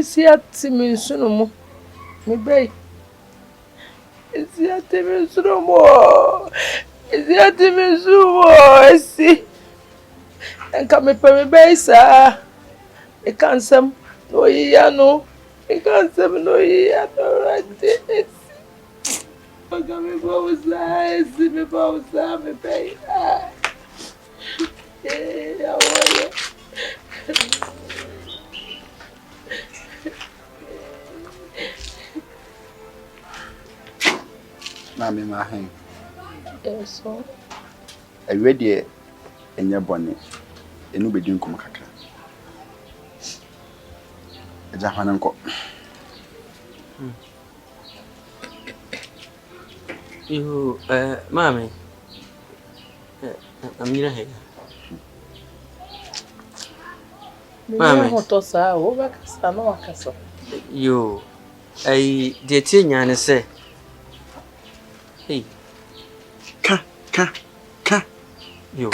Isi atimi nsunumu. Me bay. Isi atimi nsunumu. Isi atimi nsunumu. Isi. Enka me pe me bay sa. E kansam no yiya no. E kansam no yiya no rade. Isi. Enka me bawusa. Isi me bawusa me bay. Awoye. Mami mahen. Yes, so. I read ye in your bonnet. And you be doing come kakra. A Japananko. You, Mammy. I'm near here. Mammy, what was I over Castle? You, I did and say. Hey, Ka. You.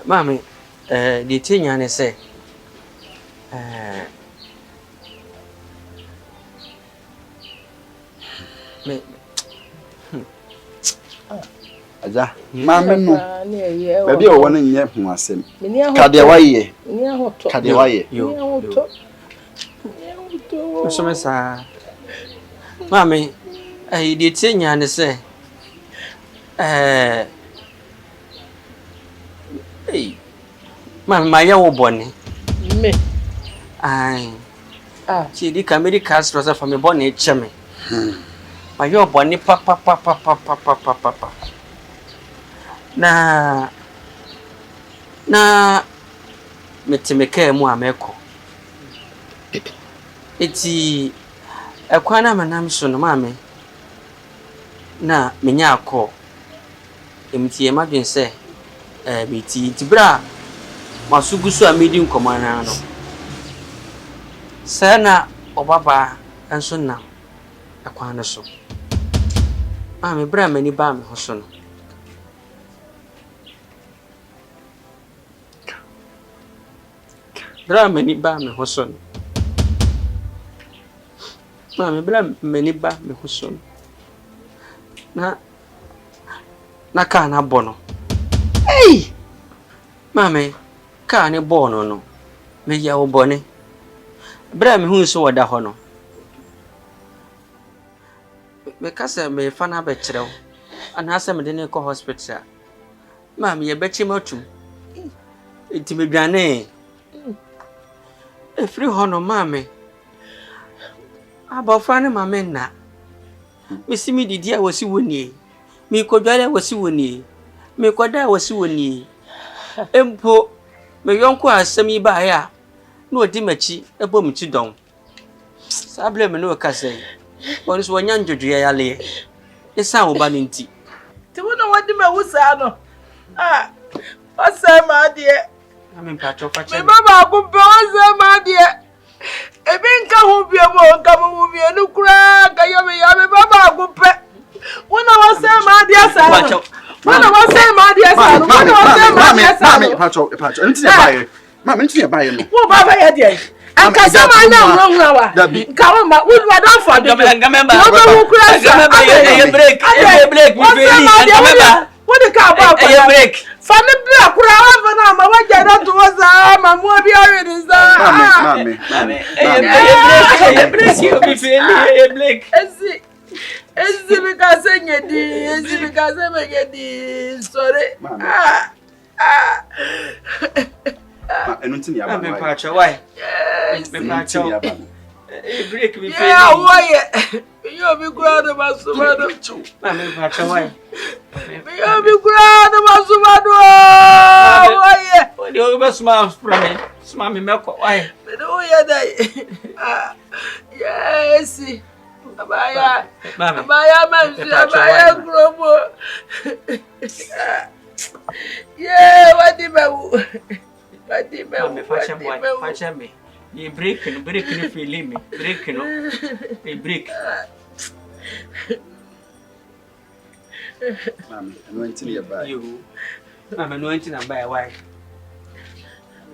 Mammy, the thing and say. Aja, Mammy, no. Maybe I want to hear from myself. Kadiawaye. Kadiawaye. You. So, Mammy, I did thing and say. Hey, my young bonny. Me. She did comedy cast was from a bonnet chummy. My your bonny papa. Na metimeke mu ameko. Eti ekwana manam so no mame. Na menya akọ. Emti e madwen se biti tibra masugusu amedi nkomana no. Sana obaba enso na ekwana so. Mame bra mani ba me hoso no. Bra mani ba me hoso no. Mame bra mani ba me hoso no. Na ka na bono. Hey! Mame, ka ne bono no. Me ya wo bone. Bra me hu so wada ho no. Me kasa me fa na be kirew. Ana asa me de ne ko hospital. Mame ye be chi matum. Enti me dwane. Efri ho no mame. Abofra ne mame na. Me simi didi a wasi woni. Me kodwale wasi woni. Me koda wasi woni. Empo me yonko asem yi ba ya. Na odi machi ebo mchi don. Sable me no ka sei. Woni so wanya ndwodwe ya le. Esa wo ba nti. Ti wona wadi me wusa no. Asa ma de. Ame mpacho fa che. Me baba ko pe asa ma de. Ebi nka ho bia mo nka mo bia no kura ka yo me ya me baba ko pe. Wona wasa ma de asa no. Wona wasa ma de asa no. Wona wasa ma de asa no. Pacho. Nti ya baye. Mama nti ya baye no. Wo baba ya de. Anka sama na nwunwa wa. Nka wo ma wo don for do. Ngamemba. Wo kura sa. Ngamemba break. Ngamemba. What the car about? Break. Family black, what I have now, my wife got to us, my movie already, Break, you be feeling break. Is it because I get this? Is it because I get this? Sorry. I'm Pacho, why? Break me. Yeah, why? You be glad about Sumado. I'm Pacho, why? You be glad about Sumado. Why? You must smile from me. Mami meko why? Me do ya dai. Yes. Abaya. Abaya manzi abaya grobo. Yeah, what the babu? What the babu? Mami facha me. You break no feel me. Break no. You break. Mami, anointing your bag. You. Mami anointing and buy why?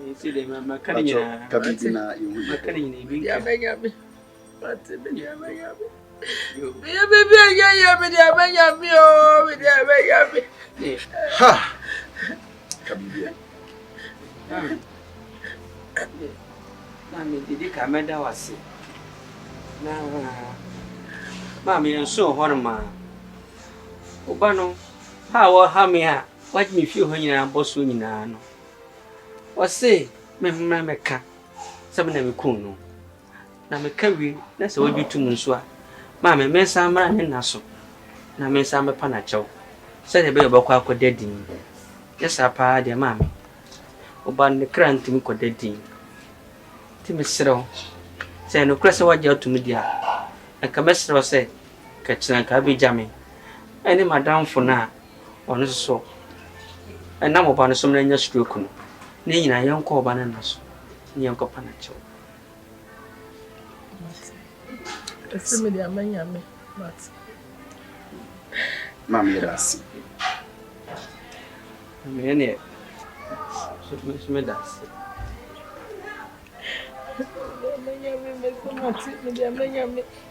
You see the mama cutting you. Kabina you. Cutting you. Yeah, baby. What the baby? You. Yeah, baby, yeah, Ha! Kabina. Mami didi kameda wase. Na Mami nso honma. Oba no ha wo ha me a watch me feel ho nyina boso nyina no. Wase me mma meka. Sabe na me kun no. Na me ka wi na se wajutum nso a. Mami mensa mra ne naso. Na mensa me pa na chew. Se de be obakwa akodadin. Yesa pa de mami. Oba ne krantimi kodadin. Timi sero. Se no krese waje atumi dia. Aka mesero se ka kina ka bi jame. Eni madam fo na ono so. Ena mo ba no so na nya stroke no. Ne nyina yenko oba na naso. Yenko pa na chew. Esse me dia amanhã me. Mami rasi. Mene. Me das.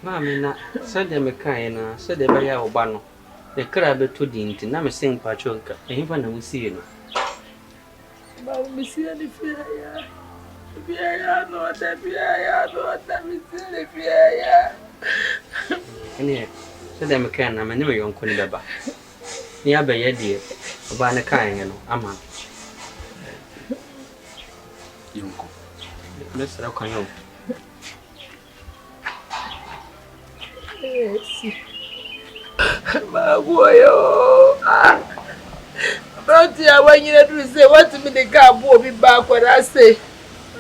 Mami na sade me kan na sade be ya oba no. E kra be to di nti na me sing patronka. Ehimfa na musie no. Ba me sie ni fia ya. Fia ya no ta me sie ni fia ya. Ene sade me kan na me ne me yonko ni beba. Ni abaye die oba ne kan no ama. Yonko. Mesra kanyo. Yes. Magoyo. But ya when you do say what me the car bo be back what I say.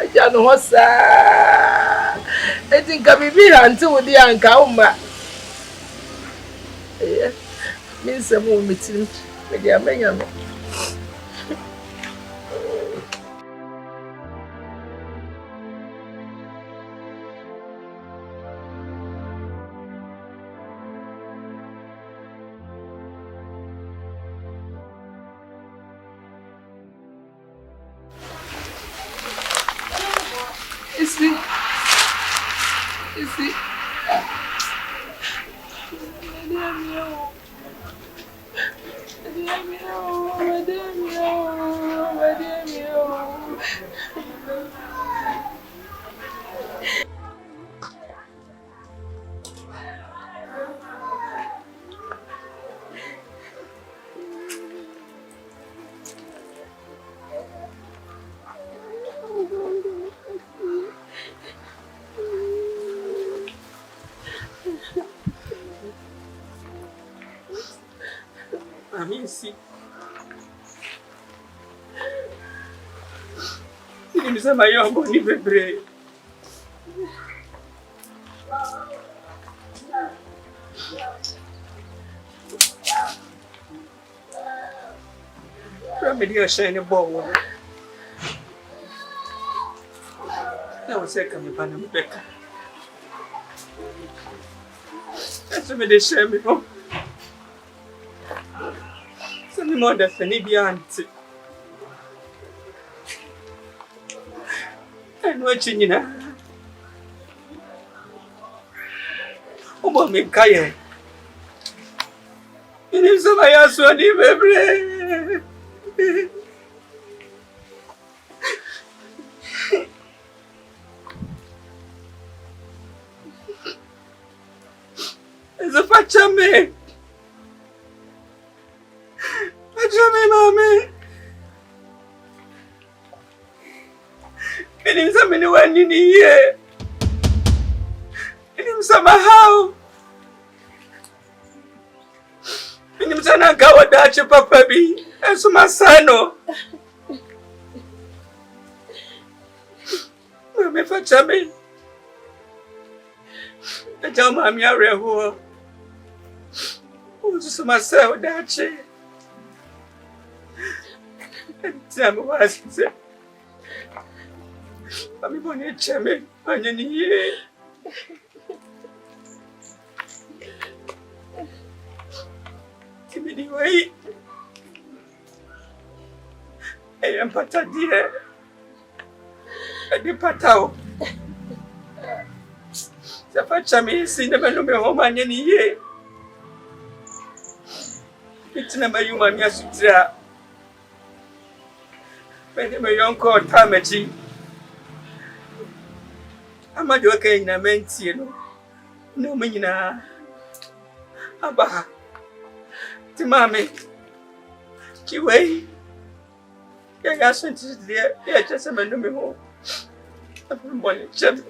Aja no hosa. I think I be until the anka umma. Eh. Me say mo meeting. Me dia menya me. Isi. Amisi. Ni msema yombo ni bebre. Media shine bowl. That was second me pan me back. That's me de shame me. Send me more than any auntie. And watching you now. Obo me kaya. Ini sama ya suani bebre. Esa facciame. Facciame mami. Ini sama ni wani ni ye. Ini sama how. Ini msana kawa dache papa bi. Esu masano. for Chammy. The Jamma Mia who's myself that she. Tell me what I said. I'm going to Chammy, and you give me the way. I am Pata dear. I did Patao. The Pachami is in the man home and any year. It's never you, my Yasutra. When my uncle Tamachi. I'm a joker in a mentino. No, Mina. Abba. Timami. Kiway. I got sent to the air, just a man no more. I'm born in Jim.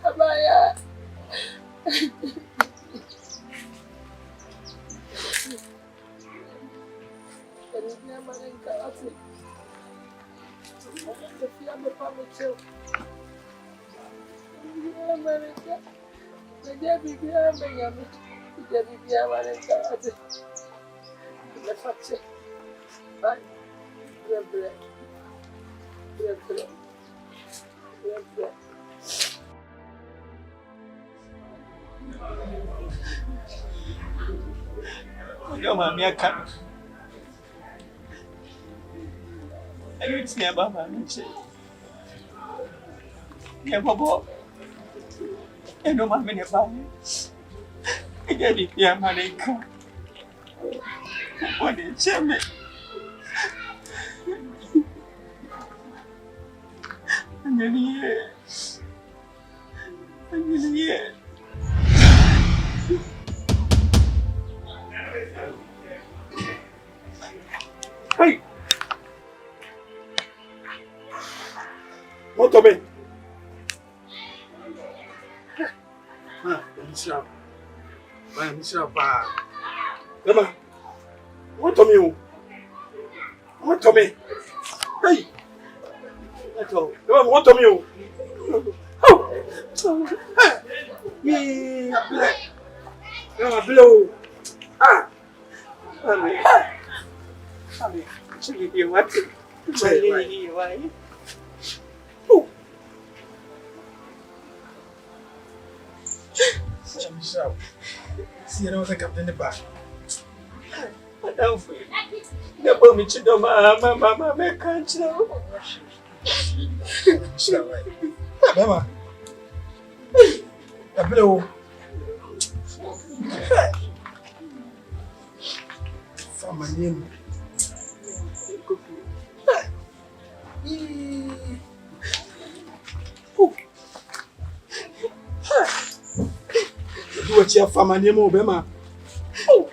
Abaya. No, mammy, I can't. I don't see about my nature. Yeah, Bobo. I know my many about it. I get it, yeah, Malika. What did you me? I'm in here. I'm in here. Hey! What to me? Michelle, Come on. What to me? What to me? Hey! Come on, what to me? Oh! Me, a blow. Ah! Honey, you what? Why? Oh! See, I don't think I'm in the back. I don't feel the bomb to the mamma, my country. Mama, a blow. From my name. What your family name, Obama? Oh,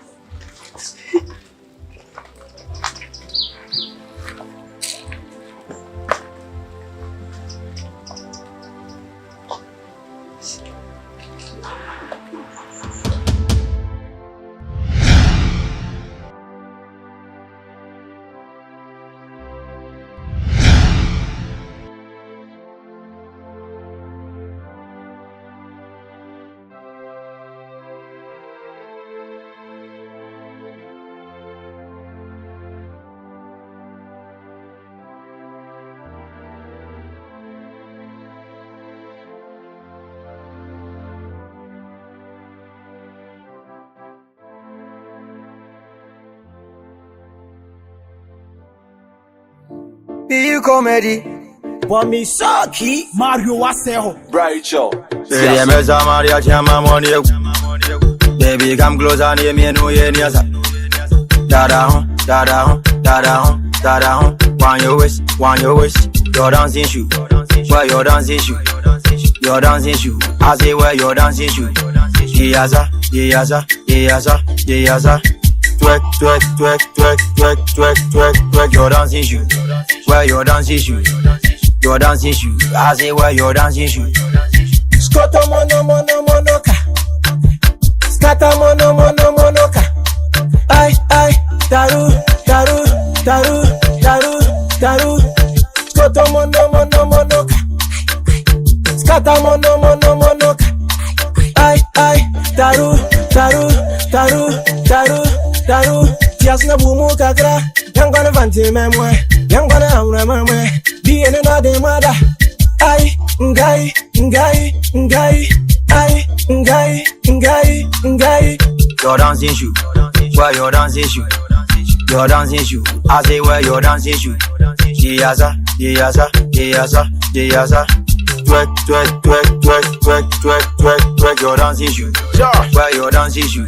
beyoucomedy. Wamisaki Mario Waseho. Bright show. Yeah, me Maria chama money. Baby, come closer, near me, no yen yasa. Dada, dada, dada, dada. Want your wish, your dancing shoe. Where your dancing shoe? Your dancing shoe. I say where your dancing shoe? Yasa, yasa, yasa, yasa. Twerk, twerk, twerk, twerk, twerk, twerk, twerk, twerk your dancing shoe. Where your dancing shoe? your dancing shoe. I say wear your dancing shoe. Scoto mono mono monoka. Skata mono mono monoka. Ay ay taru taru taru taru taru. Scoto mono mono monoka. Skata mono mono monoka. Ay ay taru taru taru taru taru. Tiasna bumu kakra. Yang gonna vanti memwe. Yang gonna amra memwe. Be in another mother. Ay ngai ngai ngai. Ay ngai ngai ngai. Your dancing shoe. Wear your dancing shoe. Your dancing shoe. I say wear your dancing shoe. Diasa, diasa, diasa, diasa. Twerk, twerk, twerk, twerk, twerk, twerk, twerk, twerk. Your dancing shoe. Wear your dancing shoe.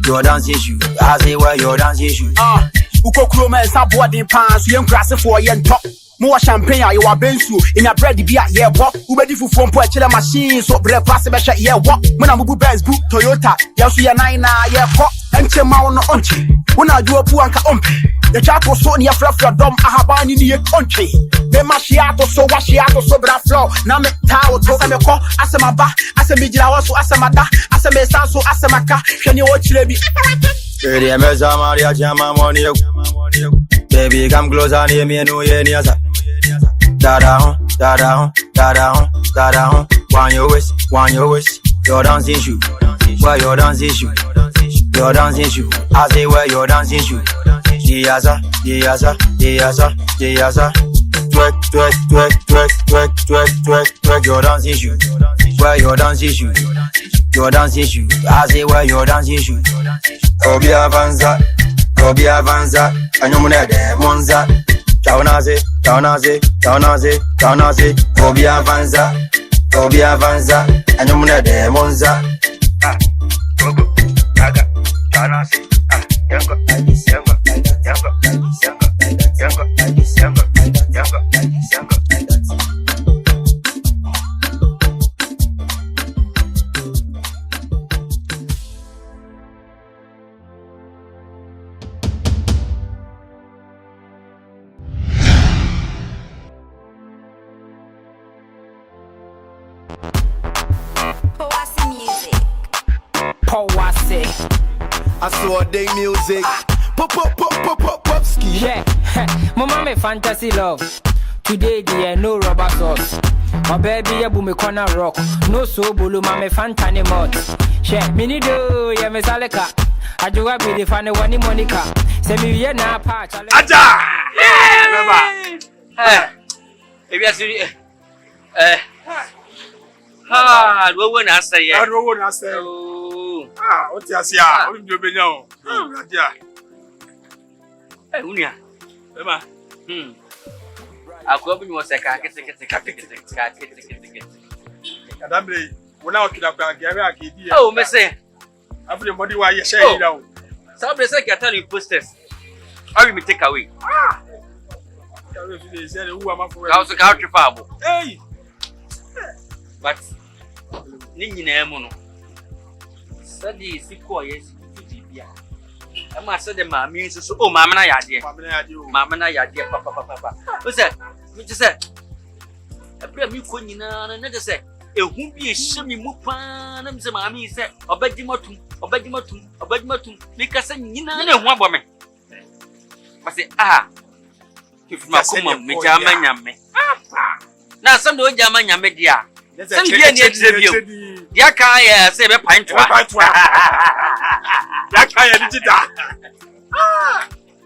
Your dancing shoe. I say wear your dancing shoe. Ukokuro man sabodi pants yen krase for yen top. More champagne you are bensu in your bread be a year walk. Ubedi fu from po chile machine so breakfast be sha year walk. Muna mubu Benz book Toyota. Yasu ya 9 na year pop. Enche ma ono onche. Una do pu anka ompe. The chapo so ni afra dom ahabani ni onche. Be machiato so washiato so bra flow. Na me tawo to asa me ko asa maba asa me jira waso asa mada asa me sanso asa maka hwene wo chire bi. Baby, mesa Maria chama money. Baby, come closer near me, no yeah, near sa. Da da da da da da da. Want your waist, want your waist. Your dancing shoe, wear your dancing shoe. Your dancing shoe, I say wear your dancing shoe. Diasa, diasa, diasa, diasa. Twerk, twerk, twerk, twerk, twerk, twerk, twerk, twerk. Your dancing shoe, wear your dancing shoe. Your dancing shoe, I say wear your dancing shoe. Obi avanza, anyumune de monza. Chaunaze, chaunaze, chaunaze, chaunaze. Obi avanza, anyumune de monza. Gogo, gaga, chaunaze, yango, yango, yango, yango, yango, yango. I saw day music. Pop ski. Yeah, mama me fantasy love. Today there no rubber sauce. My baby abu me corner rock. No so bulu mama fantani mod. Yeah, me need do ya me saleka. Ajuga be the fan one Monica. Say me ye na patch. Aja! Yeah, maybe I see what when I say yeah. What you say? What you doing now? Hey, Unia. Emma. I go up in your second. Oh, Messi. Everybody, why you say now? Somebody say, I tell you, posters. How you take away? Also, country farm. Hey, but Nini Nemono. Study is equal, yes. I must say the mammy is so. Oh, Mamma, I dear, Papa. What's that? Which is that? I bring you couldn't another say. It won't be a shimmy mupan, and the mammy said, or bedimotum, or bedimotum, or bedimotum, because I know one woman. I say, if my woman, me Jamman, now some do Jamman, media. Some year near the Yakaya say a pint to Yakaya did that.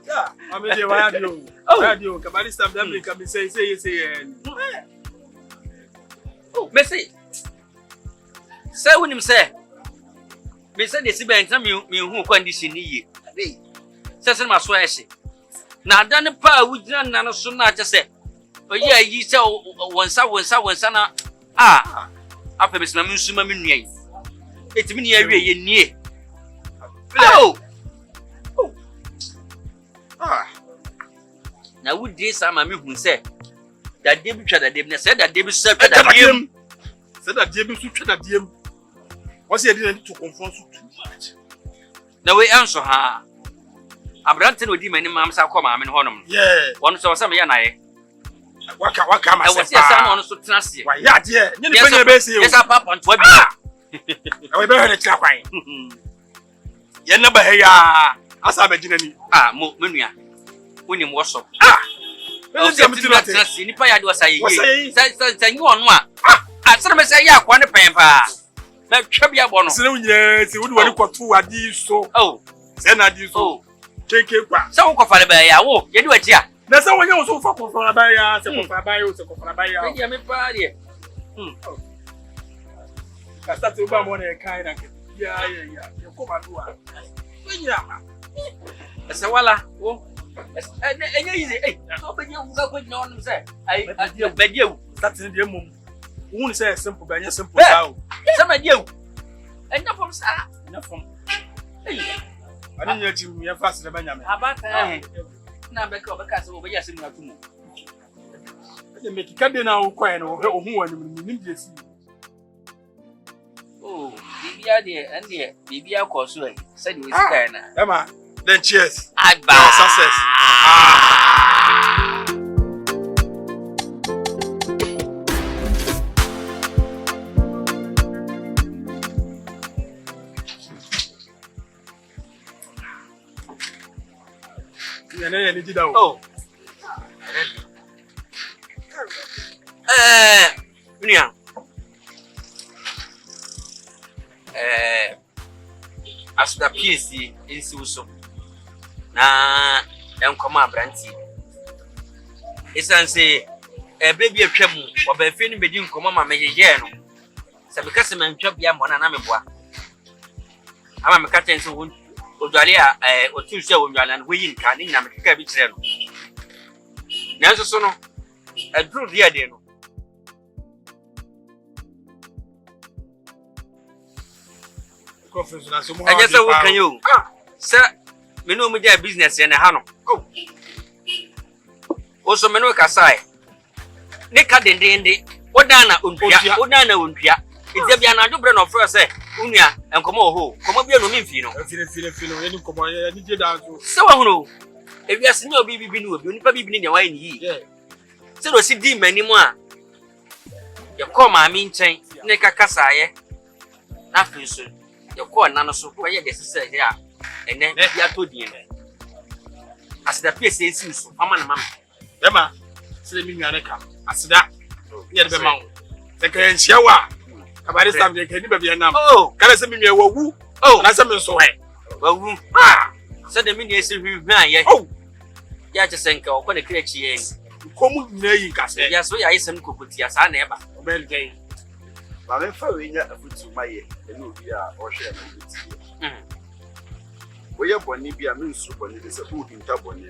Yeah, I mean, why are you? Why are you? Come on, stop them. Come and say. Oh, Messi. Say when him say. Me say the Siban tell me who condition ye. Say my swearsy. Now done a power with none so not just say. But yeah, ye tell one son. After Miss Mamusuma Minia. It's me near. Oh! Now, would this some of me who said that David said that David said that him? Said that David should at him. What's he didn't to confront you too much? No way answer her. I'm ranting with him and Mamma Salcoma in Honum. Yeah, one saw some yana. Waka I was here someone so trust you. Why ya dear, you need to be say. Yes, papa on to be. I be heard it kwai. Ye na ba he ya. Asa be jinani. Mo menua. Woni mo so. O se mti na trust ni pa ya de wasa ye. Sa nyi ono a. Asere me say ya kwa ne pen pa. Na twa bia bo no. Se wunya se wodi wani kwato adi so. Se na adi so. Keke kwa. Sa wo kofa le ba ya wo. Ye de wachi a. Na se wonya wo so fa kofa ba ya, se kofa ba ya, se kofa ba ya. Ya me pa de. Ka start to ba mo na kai na ke. Ya. Ye ko ba do a. Wonya ma. Ese wala wo. Enye easy. So be you go go no no say. Ai Beyou. Start in the mum. Who say simple ba nya simple sao. Say Beyou. Enya from sa. Nya from. Ani nya chim ya fast na ba nya me. Abata. Na be ka say wo be ya sim na tumu. Anya me kika na wo kwai no ho hu wani nim de si. Bibia de ande bibia ko so e. Say the sky na. Emma, then cheers. Agba. Success. Ni dida o. Unia. As the PC in Suso. Na enkoma abranti. Esan say baby atwam obafe ni bedi nkoma ma mejeje no. Se be kase mantwa bia mbona na meboa. Ama me katen so odwale a otu hwe wonwale na hoyi nka ni nyina me keka bi kire no. Nanso so no adru dia de no. Conference na so mo. Anya se wo kan yo. Se me no mo dia business ye ne ha no. Oso me no kasai. Ne ka dendende. Odana ontua. Ije bia na adwobre no fro se unua enkomo oho. Komo bia no mimfi no. Fire no ye nkomo ye ni je da so. Se wa hunu. Ewiase ni obi bibi ni obi onipa bibi ni de wa ni yi. Se do si di mani mu a. Ye ko ma mi nchen ne ka kasaye. Na fi so. Ye ko na no so ko ye de sese ya. Ene bia to di ene. Asida pese esi so. Mama na mama. Emma, se mi nwane ka. Asida. Ye de be ma wo. Se ka enhia wa. Kabare sam de ka ni ba bia nam. Kala se mi nwe wawu. Na se mi so he. Wawu. Se de mi ni esi hwan ye. Ya che senka o ko ne krechi ye. Komu na yi ka se. Ya so ya yesem Kokotii asa na eba. Obel gay. Ba me fa we nya afutu maye. Ene obi a o hwe na obi. We ye boni bia me nsu boni de se bu hinta boni.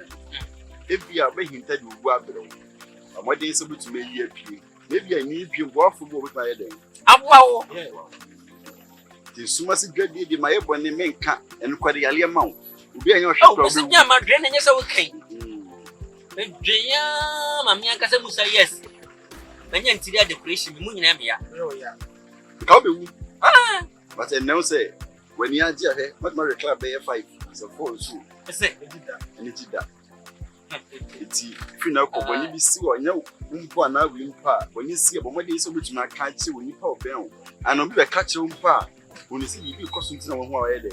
Ebi a be hinta de ugu abere. Amode se butu me yi apie. Maybe I need you boafo bo be pa ye den. Abwa wo. Ti suma se dwade de maye boni menka eno kwade yale ma wo. Obi anya o hwe problem. Se nya ma dre na nya se wo kan. Edia mami aka se musa yes. Manya ntiri decoration mu nyina bia. Ka be wu. But I know say when you are here, what my club be 5 is a 4 so. Say Energy that. It's if you know when you be see or nya umpa na we umpa when you see about dey so betuma catch when you power ben and obi be catch umpa when you see you be cause something na wo ho aye dey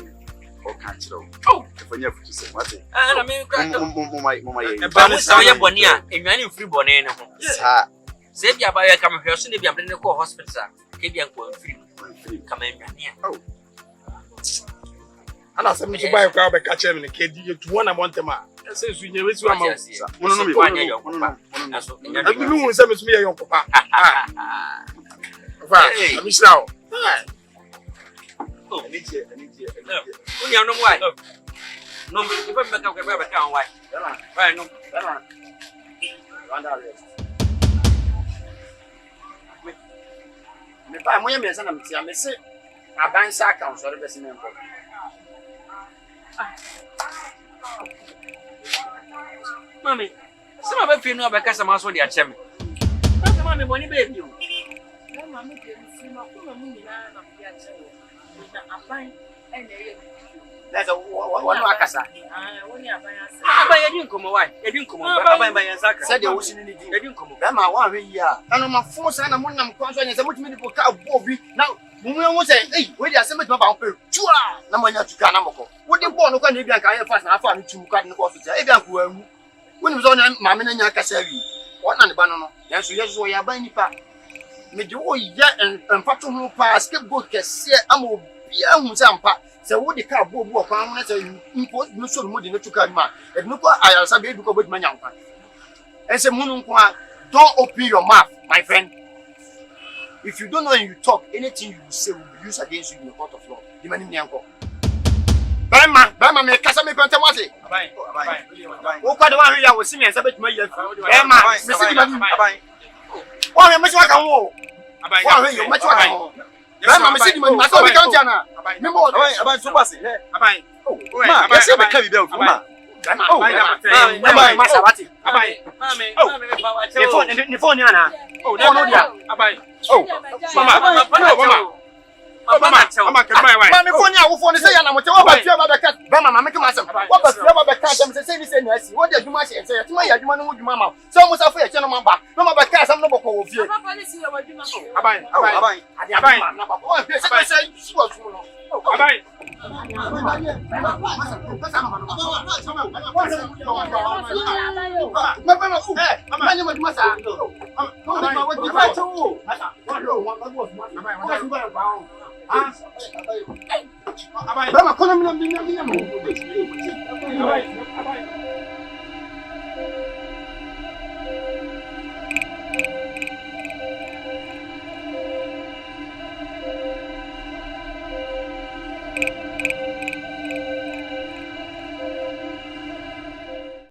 or catch you. If you have to say what na me crack mama ye ba mo sa ye boni a enwane free boni ne ho sa se bia ba ye kam hwe so ne bia bre ne ko hospital ke bia ko free kam enwane a Ana se mi so buy kwa be catch me ke di to one amount ma. Se su nye we su ama. No me kwanya yo no so Abi nu se mi su me ye yonko pa. Fa, ami srawo. energy Unya no why? No me ko be ka why? Right no. Me ba mo ye me sa na mtia me se abansa account so be se me mpo. Mami, se ma be fi no be ka sa ma so de a che me. Ka ma me boni be bi o. Mama me ke fi ma ko ma mu nyina na bia che wo. Na aban That's a one Akasa. Aban yedi nkomo why? Yedi nkomo. Aban ban yanzaka. Said the ocean in the Yedi nkomo. Bema one year. And my phone sana mo nam kwanso anya se mutimi ko ka bobi. Now, mo say, hey, we dey asem mutimi ba pe. Chua, na manya tuka na moko. Wo dey ball no kwa na ebian ka aye fast na afa ni tumu ka ni ko so ja. Ebian ko awu. Woni so na ma me na nya kasa wi. Wona ne ba no no. Yanso yeso ya ban nipa. Me de wo ya enfato ho pa scapegoat kese ama obi ahu se ampa. Se wo de ka bobu okwan na se mpo no so mo de no tuka ma. E no ko ayarsa be du ko bodi manya nkwa. And say, don't open your mouth, my friend. If you don't know and you talk, anything you say will be used against you in the court of law. The man in the uncle. Bama, me kasa me pente wase. Abai. O kwa de wa hwe ya wo simi ensa betuma ya fi. Bama, me sigi mani. Abai. O he me so aka wo. Abai. O he yo me so aka wo. Bama, me sigi mani. Ma so be kan tia na. Me mo. Abai so base. Abai. Ma, ya se be ka bi be o ma. Abai, masa wati. Abai. Ni phone yana. Oh, no dia. Abai. Oh, mama, can my wife. Mama, phone ya wo phone say yana mo te wo ba fia ba beka. Ba mama make masem. Wo ba fia ba beka dem say ni say ni asi. Wo de adwuma say say ti ma ya adwuma no adwuma ma. So mo sa fo ya che no ma ba. No ma beka asam no boko wo fie. Abai. Na ba. O fie say si wo tumo no. Abai. Abai.